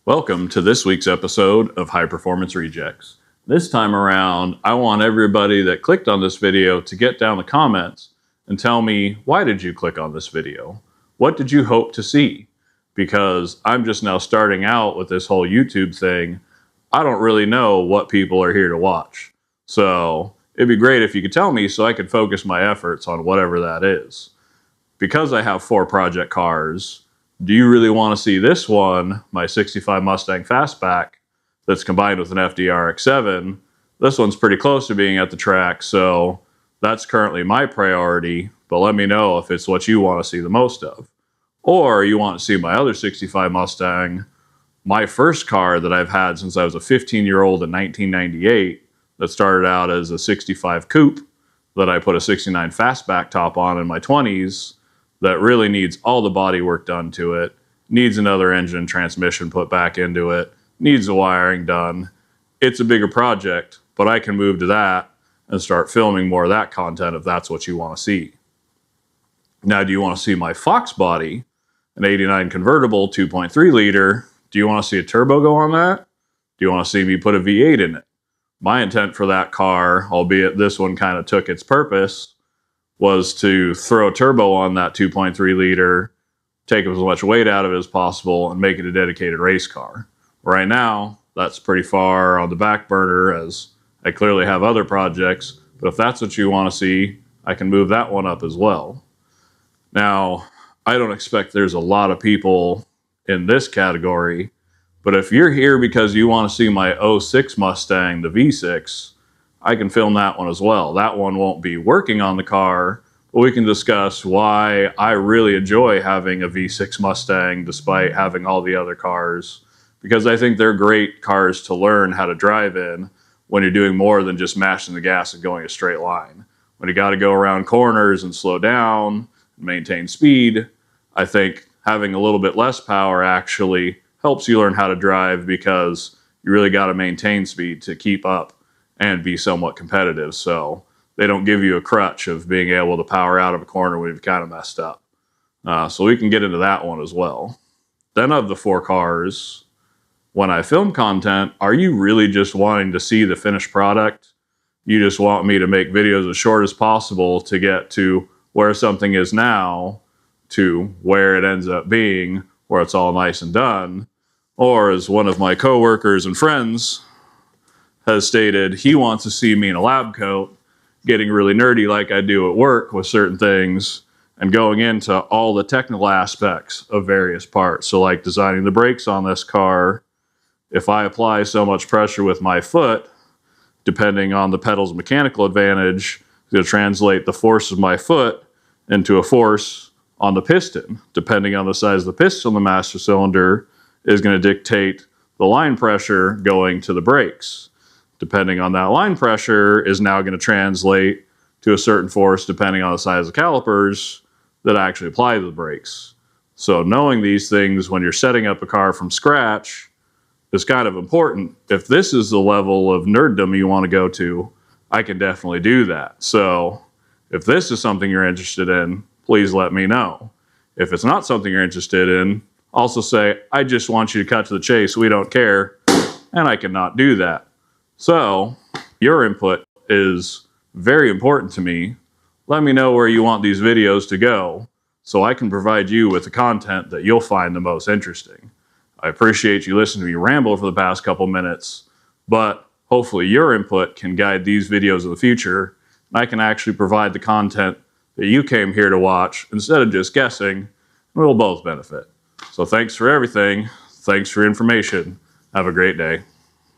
Welcome to this week's episode of High Performance Rejects. This time around, I want everybody that clicked on this video to get down the comments and tell me, why did you click on this video? What did you hope to see? Because I'm just now starting out with this whole YouTube thing. I don't really know what people are here to watch. So it'd be great if you could tell me so I could focus my efforts on whatever that is. Because I have 4 project cars, do you really want to see this one, my 65 Mustang Fastback, that's combined with an FD RX-7? This one's pretty close to being at the track, so that's currently my priority, but let me know if it's what you want to see the most of. Or you want to see my other 65 Mustang, my first car that I've had since I was a 15-year-old in 1998, that started out as a 65 Coupe that I put a 69 Fastback top on in my 20s, that really needs all the body work done to it, needs another engine and transmission put back into it, needs the wiring done. It's a bigger project, but I can move to that and start filming more of that content if that's what you want to see. Now, do you want to see my Fox body, an 89 convertible 2.3 liter? Do you want to see a turbo go on that? Do you want to see me put a V8 in it? My intent for that car, albeit this one kind of took its purpose, was to throw a turbo on that 2.3 liter, take as much weight out of it as possible, and make it a dedicated race car. Right now, that's pretty far on the back burner as I clearly have other projects, but if that's what you want to see, I can move that one up as well. Now, I don't expect there's a lot of people in this category, but if you're here because you want to see my 06 Mustang, the V6, I can film that one as well. That one won't be working on the car, but we can discuss why I really enjoy having a V6 Mustang despite having all the other cars, because I think they're great cars to learn how to drive in when you're doing more than just mashing the gas and going a straight line. When you got to go around corners and slow down and maintain speed, I think having a little bit less power actually helps you learn how to drive, because you really got to maintain speed to keep up and be somewhat competitive. So they don't give you a crutch of being able to power out of a corner when you've kind of messed up. So we can get into that one as well. Then of the 4 cars, when I film content, are you really just wanting to see the finished product? You just want me to make videos as short as possible to get to where something is now to where it ends up being, where it's all nice and done? Or as one of my coworkers and friends has stated, he wants to see me in a lab coat, getting really nerdy like I do at work with certain things, and going into all the technical aspects of various parts. So like designing the brakes on this car, if I apply so much pressure with my foot, depending on the pedal's mechanical advantage, it's going to translate the force of my foot into a force on the piston. Depending on the size of the piston on the master cylinder is going to dictate the line pressure going to the brakes. Depending on that line pressure is now going to translate to a certain force depending on the size of the calipers that actually apply to the brakes. So knowing these things when you're setting up a car from scratch is kind of important. If this is the level of nerddom you want to go to, I can definitely do that. So if this is something you're interested in, please let me know. If it's not something you're interested in, also say, I just want you to cut to the chase, we don't care, and I cannot do that. So, your input is very important to me. Let me know where you want these videos to go so I can provide you with the content that you'll find the most interesting. I appreciate you listening to me ramble for the past couple minutes, but hopefully your input can guide these videos in the future, and I can actually provide the content that you came here to watch instead of just guessing, and we'll both benefit. So thanks for everything. Thanks for information. Have a great day.